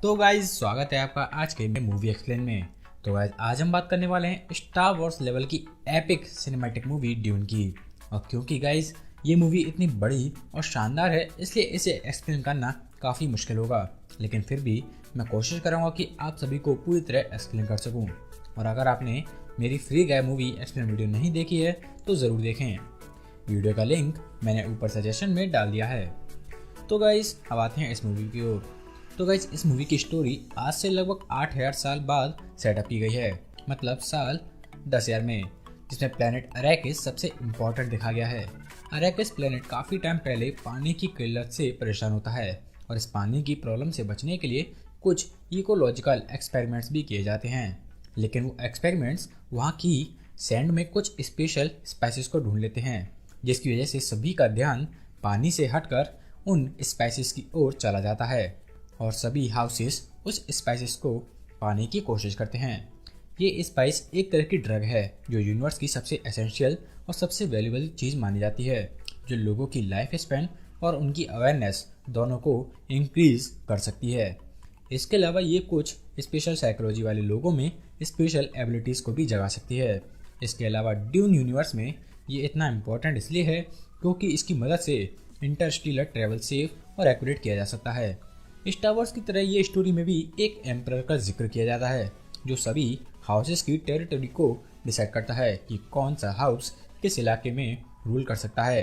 तो गाइज स्वागत है आपका आज के मूवी एक्सप्लेन में। तो गाइज आज हम बात करने वाले हैं स्टार वॉर्स लेवल की एपिक सिनेमैटिक मूवी ड्यून की। और क्योंकि गाइज ये मूवी इतनी बड़ी और शानदार है इसलिए इसे एक्सप्लेन करना काफ़ी मुश्किल होगा, लेकिन फिर भी मैं कोशिश करूँगा कि आप सभी को पूरी तरह एक्सप्लेन कर सकूँ। और अगर आपने मेरी फ्री गाय मूवी एक्सप्लेन वीडियो नहीं देखी है तो ज़रूर देखें। वीडियो का लिंक मैंने ऊपर सजेशन में डाल दिया है। तो गाइज अब आते हैं इस मूवी की ओर। तो गाइज इस मूवी की स्टोरी आज से लगभग 8000 साल बाद सेटअप की गई है, मतलब साल 10,000 में, जिसमें प्लेनेट अरैकिस सबसे इम्पोर्टेंट दिखा गया है। अरैकिस प्लेनेट काफ़ी टाइम पहले पानी की किल्लत से परेशान होता है और इस पानी की प्रॉब्लम से बचने के लिए कुछ इकोलॉजिकल एक्सपेरिमेंट्स भी किए जाते हैं, लेकिन वो एक्सपेरिमेंट्स वहाँ की सैंड में कुछ स्पेशल स्पाइसेस को ढूंढ लेते हैं, जिसकी वजह से सभी का ध्यान पानी से हटकर उन स्पाइसेस की ओर चला जाता है और सभी हाउसेस उस स्पाइसेस को पाने की कोशिश करते हैं। ये स्पाइस एक तरह की ड्रग है जो यूनिवर्स की सबसे एसेंशियल और सबसे वैल्यूएबल चीज़ मानी जाती है, जो लोगों की लाइफ स्पैन और उनकी अवेयरनेस दोनों को इंक्रीज कर सकती है। इसके अलावा ये कुछ स्पेशल साइकोलॉजी वाले लोगों में स्पेशल एबिलिटीज़ को भी जगा सकती है। इसके अलावा ड्यून यूनिवर्स में ये इतना इम्पोर्टेंट इसलिए है क्योंकि इसकी मदद से इंटरस्टेलर ट्रैवल सेफ और एक्यूरेट किया जा सकता है। स्टार वॉर्स की तरह ये स्टोरी में भी एक एम्परर का जिक्र किया जाता है, जो सभी हाउसेस की टेरिटरी को डिसाइड करता है कि कौन सा हाउस किस इलाके में रूल कर सकता है।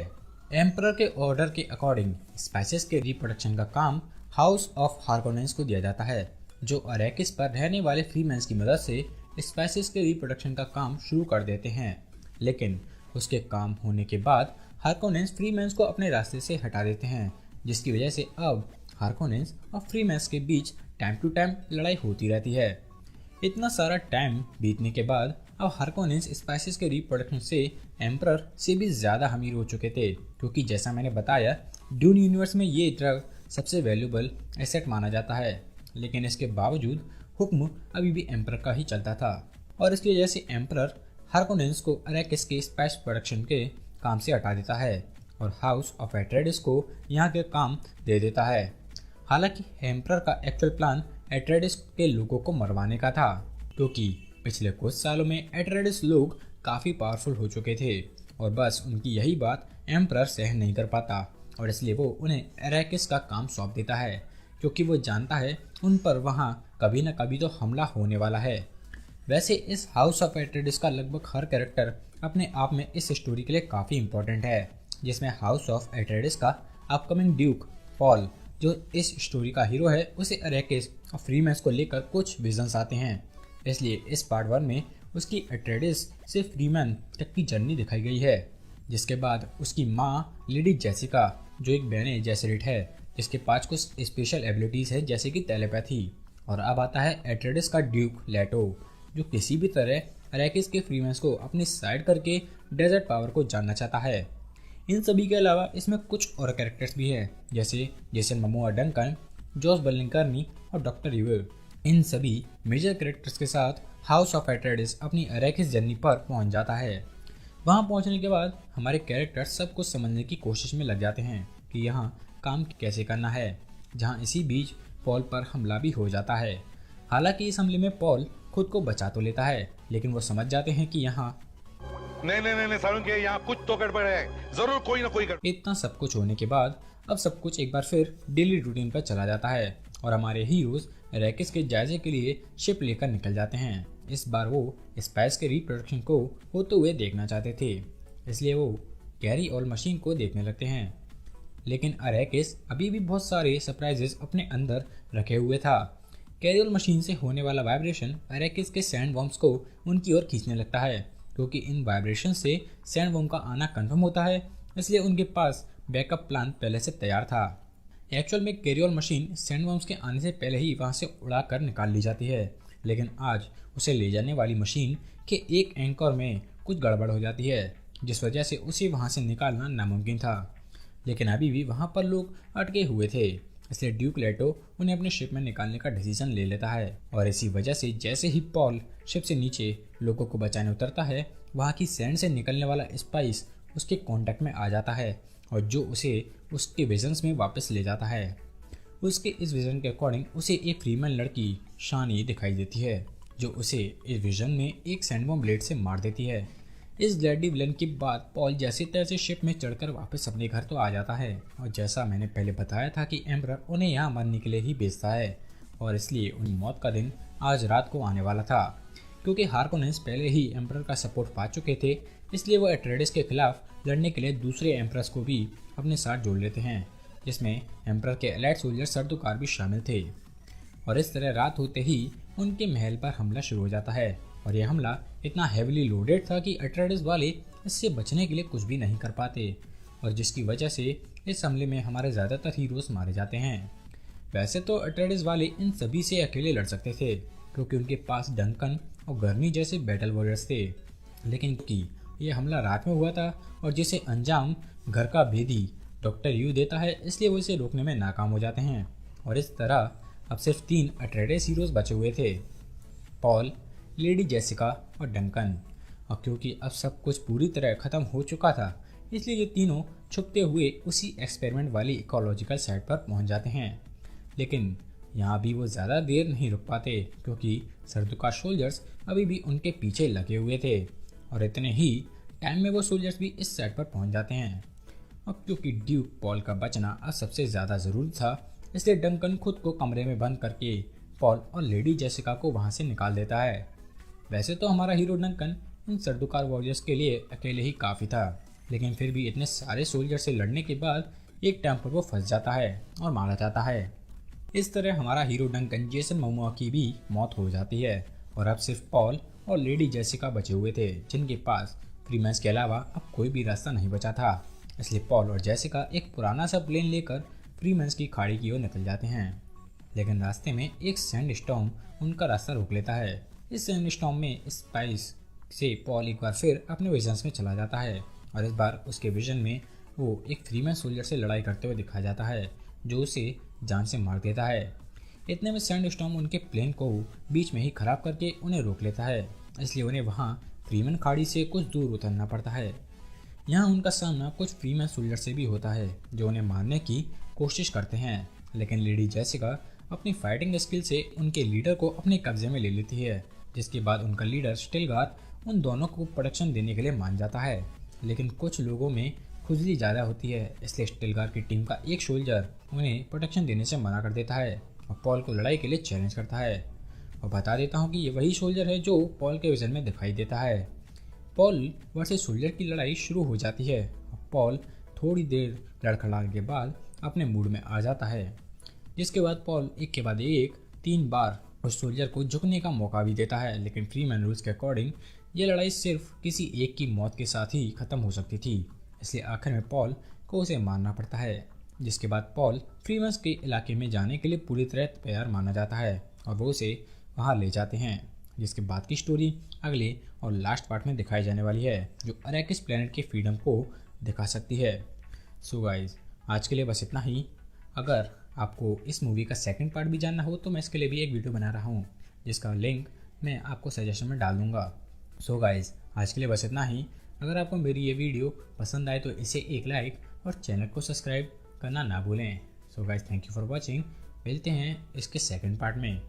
एम्परर के ऑर्डर के अकॉर्डिंग स्पाइसेस के रिप्रोडक्शन का काम हाउस ऑफ हार्कोनेंस को दिया जाता है, जो अरैकिस पर रहने वाले फ्रीमैन्स की मदद से स्पाइसेस के रिप्रोडक्शन का काम शुरू कर देते हैं। लेकिन उसके काम होने के बाद हार्कोनेंस फ्रीमैन्स को अपने रास्ते से हटा देते हैं, जिसकी वजह से अब हार्कोनेंस और फ्रीमैन्स के बीच टाइम टू टाइम लड़ाई होती रहती है। इतना सारा टाइम बीतने के बाद अब हार्कोनेंस स्पाइसेस के रिप्रोडक्शन से एम्परर से भी ज़्यादा अमीर हो चुके थे, क्योंकि जैसा मैंने बताया ड्यून यूनिवर्स में ये ड्रग सबसे वैल्यूबल एसेट माना जाता है। लेकिन इसके बावजूद हुक्म अभी भी एम्परर का ही चलता था और इसकी वजह से एम्परर हार्कोनेंस को अरैकिस के स्पाइस प्रोडक्शन के काम से हटा देता है और हाउस ऑफ एट्रेडिस को यहाँ के काम दे देता है। हालांकि एम्परर का एक्चुअल प्लान एट्रेडिस के लोगों को मरवाने का था, क्योंकि पिछले कुछ सालों में एट्रेडिस लोग काफ़ी पावरफुल हो चुके थे और बस उनकी यही बात एम्परर सहन नहीं कर पाता और इसलिए वो उन्हें अरैकिस का काम सौंप देता है, क्योंकि वो जानता है उन पर वहाँ कभी न कभी तो हमला होने वाला है। वैसे इस हाउस ऑफ एट्रेडिस का लगभग हर कैरेक्टर अपने आप में इस स्टोरी के लिए काफ़ी इंपॉर्टेंट है, जिसमें हाउस ऑफ एट्रेडिस का अपकमिंग ड्यूक पॉल, जो इस स्टोरी का हीरो है, उसे अरैकिस और फ्रीमैन्स को लेकर कुछ विजन्स आते हैं। इसलिए इस पार्ट 1 में उसकी एट्रेडिस से फ्रीमैन तक की जर्नी दिखाई गई है, जिसके बाद उसकी माँ लेडी जेसिका, जो एक बेने जेसरिट है जिसके पास कुछ स्पेशल एबिलिटीज़ है जैसे कि टेलीपैथी। और अब आता है एट्रेडिस का ड्यूक लेटो, जो किसी भी तरह अरैकिस के फ्रीमैन्स को अपनी साइड करके डेजर्ट पावर को जानना चाहता है। इन सभी के अलावा इसमें कुछ और कैरेक्टर्स भी हैं, जैसे जेसन मोमोआ डंकन, जॉस बलिंकर्नी और डॉक्टर यूवे। इन सभी मेजर कैरेक्टर्स के साथ हाउस ऑफ एट्रेडिस अपनी अरैकिस जर्नी पर पहुंच जाता है। वहां पहुंचने के बाद हमारे कैरेक्टर सब कुछ समझने की कोशिश में लग जाते हैं कि यहाँ काम कैसे करना है, जहाँ इसी बीच पॉल पर हमला भी हो जाता है। हालांकि इस हमले में पॉल खुद को बचा तो लेता है, लेकिन वो समझ जाते हैं कि यहाँ नहीं सारुण के यहाँ कुछ तो गड़बड़ है, जरूर कोई ना कोई गड़बड़। इतना सब कुछ होने के बाद अब सब कुछ एक बार फिर डेली रूटीन पर चला जाता है और हमारे हीरोज अरैकिस के जायजे के लिए शिप लेकर निकल जाते हैं। इस बार वो स्पाइस के रिप्रोडक्शन को होते हुए देखना चाहते थे, इसलिए वो कैरी ऑल मशीन को देखने लगते हैं। लेकिन अरैकिस अभी भी बहुत सारे सरप्राइजेस अपने अंदर रखे हुए था। कैरी ऑल मशीन से होने वाला वाइब्रेशन अरैकिस के सैंड वॉर्म्स को उनकी ओर खींचने लगता है, क्योंकि इन वाइब्रेशन से सैंड वॉर्म का आना कंफर्म होता है, इसलिए उनके पास बैकअप प्लान पहले से तैयार था। एक्चुअल में कैरियर मशीन सैंड वॉर्म्स के आने से पहले ही वहां से उड़ा कर निकाल ली जाती है, लेकिन आज उसे ले जाने वाली मशीन के एक एंकर में कुछ गड़बड़ हो जाती है, जिस वजह से उसे वहां से निकालना नामुमकिन था। लेकिन अभी भी वहां पर लोग अटके हुए थे, इसलिए ड्यूक लेटो उन्हें अपने शिप में निकालने का डिसीजन ले लेता है। और इसी वजह से जैसे ही पॉल शिप से नीचे लोगों को बचाने उतरता है, वहाँ की सैंड से निकलने वाला स्पाइस उसके कांटेक्ट में आ जाता है और जो उसे उसके विजन्स में वापस ले जाता है। उसके इस विजन के अकॉर्डिंग उसे एक फ्रीमैन लड़की शानी दिखाई देती है, जो उसे इस विजन में एक सैंडबॉम्ब ब्लेड से मार देती है। इस ग्लैडी विलन के बाद पॉल जैसी तैसे शिप में चढ़कर वापस अपने घर तो आ जाता है, और जैसा मैंने पहले बताया था कि एम्परर उन्हें यहाँ मरने के लिए ही भेजता है, और इसलिए उनकी मौत का दिन आज रात को आने वाला था। क्योंकि हार्कोनेस पहले ही एम्परर का सपोर्ट पा चुके थे, इसलिए वो एट्रेडिस के खिलाफ लड़ने के लिए दूसरे एम्परर्स को भी अपने साथ जोड़ लेते हैं, जिसमें एम्परर के एलाइट सोल्जर सर्दुकार भी शामिल थे। और इस तरह रात होते ही उनके महल पर हमला शुरू हो जाता है, और यह हमला इतना हेविली लोडेड था कि एट्रेडिस वाले इससे बचने के लिए कुछ भी नहीं कर पाते, और जिसकी वजह से इस हमले में हमारे ज़्यादातर हीरोज मारे जाते हैं। वैसे तो एट्रेडिस वाले इन सभी से अकेले लड़ सकते थे, क्योंकि उनके पास डंकन और गर्नी जैसे बैटल वॉरियर्स थे, लेकिन क्योंकि यह हमला रात में हुआ था और जिसे अंजाम घर का भेदी डॉक्टर यू देता है, इसलिए वो इसे रोकने में नाकाम हो जाते हैं। और इस तरह अब सिर्फ 3 एट्रेडिस हीरोज बचे हुए थे, पॉल, लेडी जेसिका और डंकन। और क्योंकि अब सब कुछ पूरी तरह ख़त्म हो चुका था, इसलिए ये तीनों छुपते हुए उसी एक्सपेरिमेंट वाली इकोलॉजिकल साइट पर पहुंच जाते हैं। लेकिन यहाँ भी वो ज़्यादा देर नहीं रुक पाते, क्योंकि सर्दुकार सोल्जर्स अभी भी उनके पीछे लगे हुए थे, और इतने ही टाइम में वो सोल्जर्स भी इस साइट पर पहुंच जाते हैं। अब क्योंकि ड्यूक पॉल का बचना अब सबसे ज़्यादा ज़रूरी था, इसलिए डंकन खुद को कमरे में बंद करके पॉल और लेडी जेसिका को वहाँ से निकाल देता है। वैसे तो हमारा हीरो डंकन इन सर्दुकार वॉरियर्स के लिए अकेले ही काफ़ी था, लेकिन फिर भी इतने सारे सोल्जर से लड़ने के बाद एक टाइम पर वो फंस जाता है और मारा जाता है। इस तरह हमारा हीरो डंकन जेसन मोमोआ की भी मौत हो जाती है, और अब सिर्फ पॉल और लेडी जेसिका बचे हुए थे, जिनके पास फ्रीमैन्स के अलावा अब कोई भी रास्ता नहीं बचा था। इसलिए पॉल और जेसिका एक पुराना सा प्लेन लेकर फ्रीमैन्स की खाड़ी की ओर निकल जाते हैं, लेकिन रास्ते में एक सैंड स्टॉर्म उनका रास्ता रोक लेता है। इस सैंड स्टॉर्म में स्पाइस से पॉल एक बार फिर अपने विजन्स में चला जाता है, और इस बार उसके विजन में वो एक फ्रीमैन सोल्जर से लड़ाई करते हुए दिखाया जाता है, जो उसे जान से मार देता है। इतने में सैंड स्टॉर्म उनके प्लेन को बीच में ही खराब करके उन्हें रोक लेता है, इसलिए उन्हें वहाँ फ्रीमैन खाड़ी से कुछ दूर उतरना पड़ता है। यहाँ उनका सामना कुछ फ्रीमैन सोल्जर से भी होता है, जो उन्हें मारने की कोशिश करते हैं, लेकिन लेडी जेसिका अपनी फाइटिंग स्किल से उनके लीडर को अपने कब्जे में ले लेती है, जिसके बाद उनका लीडर स्टिलगार उन दोनों को प्रोटेक्शन देने के लिए मान जाता है। लेकिन कुछ लोगों में खुजली ज़्यादा होती है, इसलिए स्टिलगार की टीम का एक सोल्जर उन्हें प्रोटेक्शन देने से मना कर देता है और पॉल को लड़ाई के लिए चैलेंज करता है। और बता देता हूँ कि ये वही सोल्जर है जो पॉल के विजन में दिखाई देता है। पॉल वर्सेस सोल्जर की लड़ाई शुरू हो जाती है, और पॉल थोड़ी देर लड़खड़ाने के बाद अपने मूड में आ जाता है, जिसके बाद पॉल एक के बाद एक 3 बार उस सोल्जर को झुकने का मौका भी देता है। लेकिन फ्रीमैन रूल्स के अकॉर्डिंग ये लड़ाई सिर्फ किसी एक की मौत के साथ ही ख़त्म हो सकती थी, इसलिए आखिर में पॉल को उसे मारना पड़ता है, जिसके बाद पॉल फ्रीमैन्स के इलाके में जाने के लिए पूरी तरह तैयार माना जाता है, और वो उसे वहाँ ले जाते हैं, जिसके बाद की स्टोरी अगले और लास्ट पार्ट में दिखाई जाने वाली है, जो अरैकिस प्लेनेट के फ्रीडम को दिखा सकती है। सो गाइज, आज के लिए बस इतना ही। अगर आपको इस मूवी का सेकंड पार्ट भी जानना हो तो मैं इसके लिए भी एक वीडियो बना रहा हूँ, जिसका लिंक मैं आपको सजेशन में डाल दूँगा। सो गाइज, आज के लिए बस इतना ही। अगर आपको मेरी ये वीडियो पसंद आए तो इसे एक लाइक और चैनल को सब्सक्राइब करना ना भूलें। So guys, thank you for watching. मिलते हैं इसके सेकंड पार्ट में।